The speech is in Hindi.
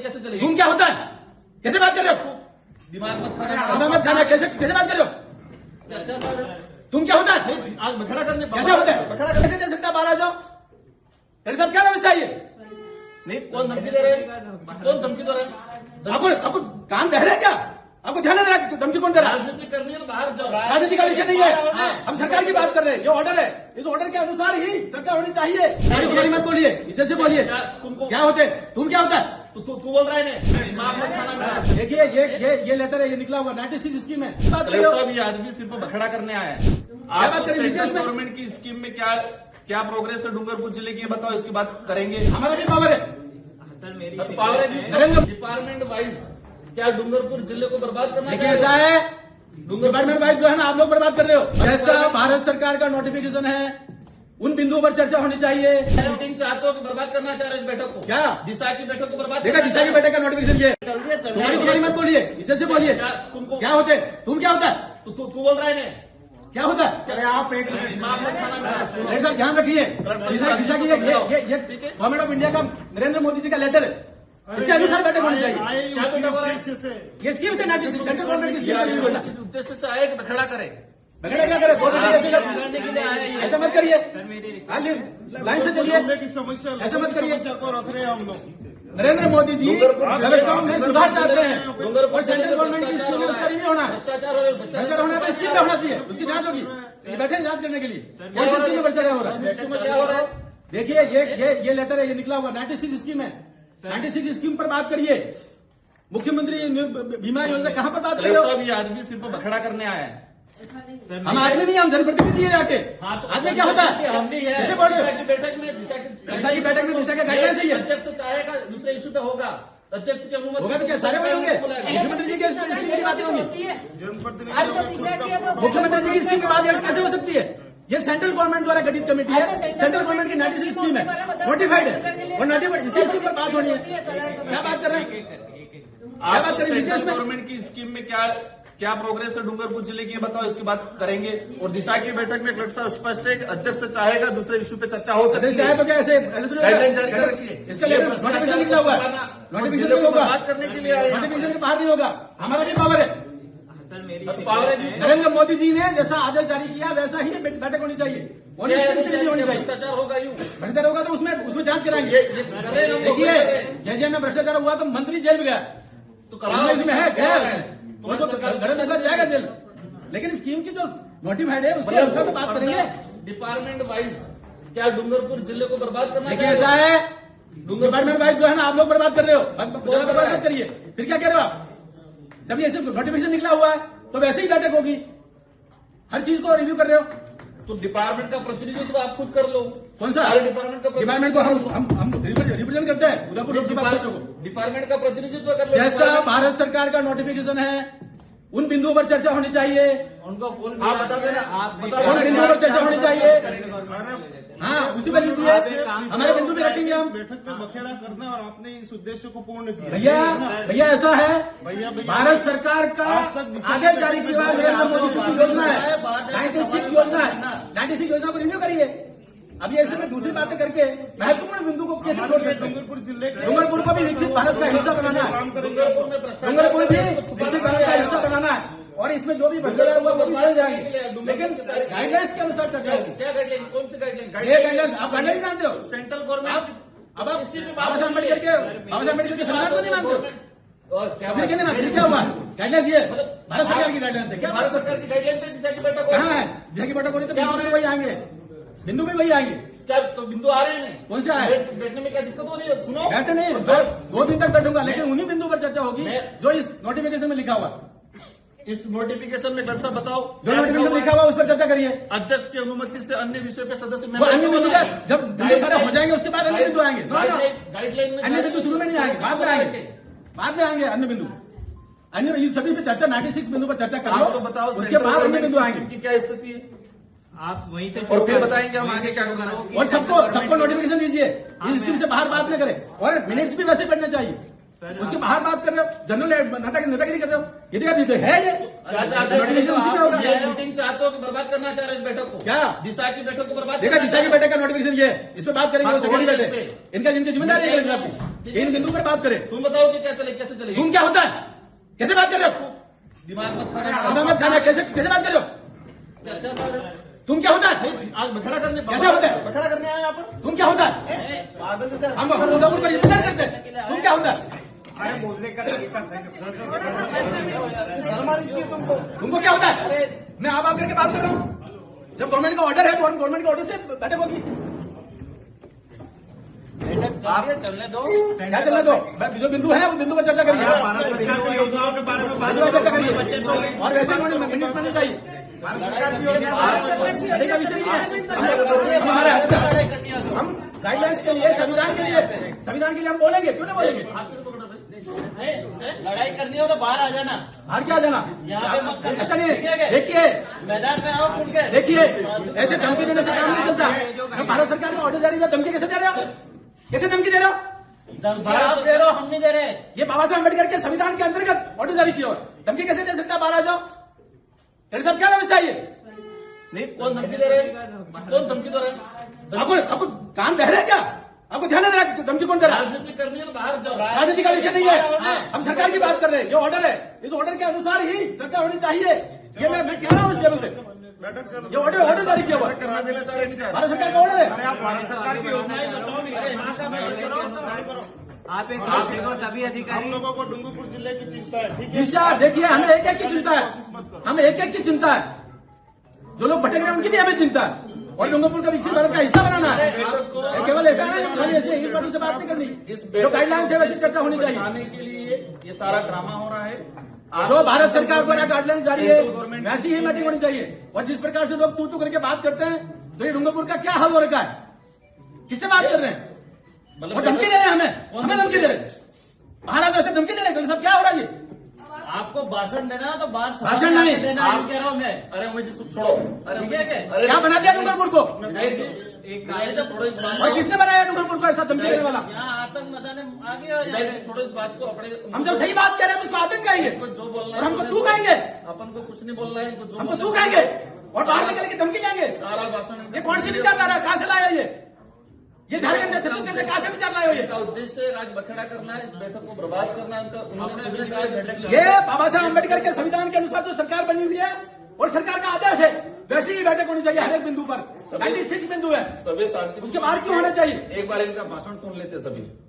कैसे चलेगी? तुम क्या होता है? कैसे बात कर रहे हो? दिमाग मत मत खाना, कैसे कैसे बात कर रहे हो? तुम क्या होता है? आज बखड़ा करने कैसे होता है? कैसे दे सकता है? बाहर आ जाओ। तेरे साथ क्या व्यवस्था है ये? नहीं, कौन धमकी दे रहे हैं? कौन धमकी दे रहे हैं? आपको काम बह रहा है क्या? आपको ध्यान नहीं दे रहा? धमकी कौन दे रहा है? राजनीति करनी है तो बाहर जाओ। राजनीति का विषय नहीं है, हम सरकार की बात कर रहे हैं। ये ऑर्डर है, इस ऑर्डर के अनुसार ही चर्चा होनी चाहिए। गाड़ी मत बोलिए, इज्जत से बोलिए। क्या होते? तुम क्या होता है? तू बोल रहा है ना, दिमाग मत खाना मेरा। देखिए ये लेटर है, ये निकला हुआ 96 स्कीम है। बात कलेक्टर साहब, ये आदमी सिर्फ बखड़ा करने आया है। बात आप करें सेंट्रल विशेष में? गवर्नमेंट की स्कीम में क्या प्रोग्रेस है डूंगरपुर जिले की, ये बताओ, इसकी बात करेंगे। हमारा भी पावर है। पावर है नरेंद्र डिपार्टमेंट वाइज क्या डूंगरपुर जिले को बर्बाद करना देखिए ऐसा है, डिपार्टमेंट वाइज जो है ना, आप लोग बर्बाद कर रहे हो। जैसा भारत सरकार का नोटिफिकेशन है, उन बिंदुओं पर चर्चा होनी चाहिए। मीटिंग चाहते हो कि बर्बाद करना चाह रहे हो इस बैठक को? क्या? दिशा की बैठक को बर्बाद देखा, दिशा की बैठक का नोटिफिकेशन ये। चल रही है तुम्हारी मत बोलिए, इज्जत से बोलिए। क्या होते? तुम क्या होता है? तू बोल रहा है ना, क्या होता है? अरे आप एक दिमाग मत खाना मेरा। मेरे साथ ध्यान रखिए, दिशा की ये गवर्नमेंट ऑफ इंडिया का नरेंद्र मोदी जी का लेटर है, इसके अनुसार बैठक होनी चाहिए। क्या बैठक हो रहा है? ये स्कीम से ना, सेंट्रल गवर्नमेंट की स्कीम से नहीं होना। इस उद्देश्य से आए कि बखड़ा करे। बगड़ा क्या करे? बिगाड़ने के लिए आया है। ऐसा मत करिए, लाइन से चलिए, ऐसा मत करिए। को रख रहे हैं हम लोग। नरेंद्र मोदी जी व्यवस्थाओं में सुधार चाहते हैं और सेंट्रल गवर्नमेंट की स्कीम में उसका नहीं होना है। भ्रष्टाचार होना है तो स्कीम में होना चाहिए, उसकी जांच होगी। ये बैठे हैं जांच करने के लिए, कौन सी स्कीम में भ्रष्टाचार हो रहा है? क्या हो रहा है? देखिए ये लेटर है, ये निकला हुआ 96 स्कीम है। 96 स्कीम पर बात करिए। मुख्यमंत्री बीमा योजना कहाँ पर बात कर रहे कलेक्टर हो? साहब, ये आदमी सिर्फ बखड़ा करने आया है। हम आदमी नहीं, हम जनप्रतिनिधि है जाके। आदमी क्या होता है? हम भी है। कैसे बोल रहे हो? दिशा की बैठक में दिशा की बैठक में दिशा के गाइडलाइंस है ये। अध्यक्ष चाहेगा दूसरे इशू पे होगा, अध्यक्ष की अनुमति होगा तो क्या सारे वही होंगे? मुख्यमंत्री जी की स्कीम की बातें होंगी। मुख्यमंत्री जी की स्कीम की बात कैसे हो सकती है? ये सेंट्रल गवर्नमेंट द्वारा गठित कमेटी है, सेंट्रल गवर्नमेंट की 96 स्कीम है, नोटिफाइड है, और नोटिफाइड इसी स्कीम पर बात होनी है। क्या बात कर रहे हैं? आप सेंट्रल गवर्नमेंट की स्कीम में क्या प्रोग्रेस है डूंगरपुर जिले की, ये बताओ, इसकी बात करेंगे। और दिशा की बैठक में कलेक्टर साहब स्पष्ट है कि अध्यक्ष चाहेगा दूसरे इशू पे चर्चा हो सकती है। तो क्या ऐसे गाइडलाइन जारी कर रखी है। इसका लेटर नोटिफिकेशन निकला हुआ है, नोटिफिकेशन नहीं होगा, बात करने के लिए आए हैं। नोटिफिकेशन के बाहर नहीं होगा। हमारा भी पावर है। पावर है नरेंद्र मोदी जी ने जैसा आदेश जारी किया वैसा ही बैठक होनी चाहिए, और इसके भीतर नहीं होनी चाहिए। भ्रष्टाचार होगा यूं भ्रष्टाचार होगा तो उसमें जांच कराएंगे। देखिए, जैसे में भ्रष्टाचार हुआ तो मंत्री जेल में गया, तो इसमें है गया, वो तो गलत जाएगा जेल। लेकिन स्कीम की जो नोटिफाइड है उसके अनुसार तो बात करेंगे। डिपार्टमेंट वाइज क्या डूंगरपुर जिले को बर्बाद करना देखिए ऐसा है, डिपार्टमेंट वाइज जो है ना, आप लोग बर्बाद कर रहे हो। बर्बाद मत करिए। फिर क्या कह रहे हो आप? जब ये नोटिफिकेशन निकला हुआ है तो वैसे ही बैठक होगी, हर चीज को रिव्यू कर रहे हो। तो डिपार्टमेंट का प्रतिनिधित्व आप खुद कर लो। कौन सा? डिपार्टमेंट को हम रिप्रेजेंट करते हैं उदयपुर लोकसभा क्षेत्र को। डिपार्टमेंट का प्रतिनिधित्व कर लो। जैसा भारत सरकार का नोटिफिकेशन है, उन बिंदुओं पर चर्चा होनी चाहिए। उनको आप बता देना, आप उन बिंदुओं पर चर्चा होनी चाहिए। हाँ, उसी पर लीजिए, हमारे बिंदु भी रखेंगे हम। बैठक में बखेड़ा करना और आपने इस उद्देश्य को पूर्ण किया। भैया ऐसा है, भारत सरकार का आदेश जारी किया हुआ नरेंद्र मोदी की योजना है, 96 योजना है। 96 योजना को रिन्यू करिए। अभी ऐसे में दूसरी बातें करके महत्वपूर्ण बिंदु को कैसे छोड़ सकते हैं? डूंगरपुर जिले डूंगरपुर को भी विकसित भारत का हिस्सा बनाना है। डूंगरपुर भी विकसित भारत का हिस्सा बनाना है, और इसमें जो भी भ्रष्टाचार हुआ वो भी मिल जाएंगे, लेकिन गाइडलाइंस के अनुसार चर्चा होगी। क्या गाइडलाइन? कौन सी गाइडलाइन? ये गाइडलाइंस आप गाइडलाइन जानते हो? सेंट्रल गवर्नमेंट अब आप बाबा साहब अम्बेडकर के संविधान को नहीं मानते हो? और क्या फिर क्या मानते? क्या हुआ? गाइडलाइंस ये भारत सरकार की गाइडलाइंस है। क्या भारत सरकार की गाइडलाइन पे दिशा की बैठक हो कहाँ है? जिसकी की बैठक हो रही तो बिंदु भी वही आएंगे, बिंदु भी वही आएंगे। क्या तो बिंदु आ रहे हैं? कौन से आए? बैठने में क्या दिक्कत हो रही है? सुनो, बैठे नहीं, 2 दिन तक बैठूंगा, लेकिन उन्हीं बिंदु पर चर्चा होगी जो इस नोटिफिकेशन में लिखा हुआ। इस नोटिफिकेशन में दरअसल बताओ जो नोटिफिकेशन लिखा हुआ उस पर चर्चा करिए। अध्यक्ष की अनुमति से अन्य विषय पे सदस्य वो अन्य बिंदु का जब बिंदु सारे हो जाएंगे उसके बाद अन्य बिंदु आएंगे। गाइडलाइन में अन्य बिंदु शुरू में नहीं आएंगे, बाद में आएंगे, बाद में आएंगे अन्य बिंदु। अन्य ये सभी पे चर्चा 96 बिंदु पर चर्चा कर आप तो लो, बताओ उसके बाद अन्य बिंदु आएंगे। की क्या स्थिति है, आप वहीं से और फिर बताएंगे हम आगे क्या करना है। और सबको नोटिफिकेशन दीजिए, इस स्कीम से बाहर बात न करें, और मिनट्स भी वैसे करने चाहिए। उसके बाहर बात कर रहे हो, जनरल नेतागिरी कर रहे हो, ये देखा है ये क्या चाहते हो? नोटिफिकेशन उसी में होगा। ये मीटिंग चाहते हो कि बर्बाद करना चाह रहे हो इस बैठक को? क्या दिशा की बैठक को बर्बाद देखा, करना दिशा की चाह रहे बैठक का नोटिफिकेशन ये है, इस पे बात करेंगे, वो हाँ, सेक्रेटरी तो बैठे, इनका जिनकी जिम्मेदारी है आपकी, इन बिंदु पर बात करें। हो? तुम बताओ कि क्या चले, कैसे चलेगी? तुम क्या होता है, कैसे बात कर रहे हो, दिमाग मत खाना। दिमाग मत खाना, कैसे कैसे बात कर रहे हो, क्या क्या बात है? तुम क्या होता है, आज बखड़ा करने कैसे होता है? बखड़ा करने आए यहाँ पर? तुम क्या होता है, पागल जैसे हम उदयपुर का इंतजार करते हैं, तुम क्या होता है, बोलने का तुमको क्या होता है, मैं आप करके बात कर रहा हूँ, जब गवर्नमेंट का ऑर्डर है तो गवर्नमेंट के ऑर्डर से बैठक होगी, आप चलने दो। क्या चलने दो, जो बिंदु है उस बिंदु पर चर्चा करिए, भारत सरकार की योजनाओं के बारे में बात बिंदु पर चर्चा करिए, और वैसे मिनट में नहीं चाहिए, भारत सरकार की योजना लड़ाई का विषय नहीं है, हमारा हक है, हम गाइडलाइंस के लिए, संविधान के लिए हम बोलेंगे, क्यों नहीं बोलेंगे, लड़ाई करनी हो तो बाहर आ जाना, बाहर क्या जाना, यहाँ पे मत करना। ऐसा नहीं है, देखिए मैदान में आओ खुल के। देखिए ऐसे धमकी देने से काम नहीं चलता, भारत सरकार का ऑर्डर जारी है, धमकी कैसे दे रहे हो, कैसे धमकी दे रहे हो, धमकी आप दे रहे हो, हम नहीं दे रहे। ये बाबा साहब अम्बेडकर के संविधान के अंतर्गत ऑर्डर जारी किया, धमकी कैसे दे सकता है, बाहर आ जाओ, तेरे साहब क्या व्यवस्था है ये, नहीं, कौन धमकी दे रहे हैं? कौन धमकी दे रहे हैं? आपको कान बह रहे हैं क्या, आपको ध्यान दे रहा है धमकी कौन दे रहा है, राजनीति करनी है तो बाहर जाओ। राजनीति का विषय नहीं है, हम सरकार की बात कर रहे हैं, ये ऑर्डर है, इस ऑर्डर के अनुसार ही चर्चा होनी चाहिए, ये मैं कह रहा हूँ इस लेवल पे, ये ऑर्डर जारी किया हुआ है, करना देना चाह रहे हैं, नहीं चाह रहे? भारत सरकार का ऑर्डर है, अरे आप भारत सरकार की योजनाएं बताओ नहीं, आप एक बात देखो, सभी हम अधिकारी लोगों को डूंगरपुर जिले की चिंता है, ठीक है? दिशा देखिए, हमें एक एक की चिंता है, हमें एक एक की चिंता है, जो लोग भटक रहे हैं उनकी भी हमें चिंता है, और डूंगरपुर का विकसित भारत का हिस्सा बनाना है, केवल ऐसा नहीं खाली ऐसे ही बातों से बात नहीं करनी, जो गाइडलाइन है वैसी चर्चा होनी चाहिए, आने के लिए ये सारा ड्रामा हो रहा है। जो भारत सरकार द्वारा गाइडलाइन जारी है वैसी ही मीटिंग होनी चाहिए, और जिस प्रकार से लोग तू करके बात करते हैं, तो ये डूंगरपुर का क्या हल हो रखा है, किससे बात कर रहे हैं, और धमकी दे रहे हैं, हमें धमकी दे रहे हैं, बाहर आकर से धमकी दे रहे हैं, सब क्या हो रहा है ये, आपको भाषण देना है तो बाहर भाषण नहीं, देना है, कह रहा हूँ मैं। अरे मुझे छोड़ो, अरे ठीक है क्या? क्या बना दिया डूंगरपुर को, एक तो छोड़ो इस बात और किसने बनाया डूंगरपुर को ऐसा धमकी देने वाला, यहाँ आतंक मचाने आगे हो जाए। छोड़ो इस बात को। अपने हम जब सही बात कह रहे हैं तो उसको आतंक कहेंगे, जो बोलना और है हमको तू कहेंगे, अपन को कुछ नहीं बोलना है, इनको जो हमको बोलना तू है, कहेंगे, और बाहर निकल के धमकी देंगे, सारा भाषण ये कौन सी विचारधारा है, कहाँ से लाया ये झारखंड से छत्तीसगढ़ से कहाँ से विचार लाए हो इनका उद्देश्य आज बखड़ा करना है, इस बैठक को बर्बाद करना है, उन्होंने खुद ही कहा बैठक ये बाबा साहब अम्बेडकर के संविधान के अनुसार जो सरकार बनी हुई है और सरकार का आदेश है, वैसी ही बैठक होनी चाहिए हर एक बिंदु पर, 96 बिंदु है, सभी शांति, उसके बाहर क्यों होना चाहिए, एक बार इनका भाषण सुन लेते सभी।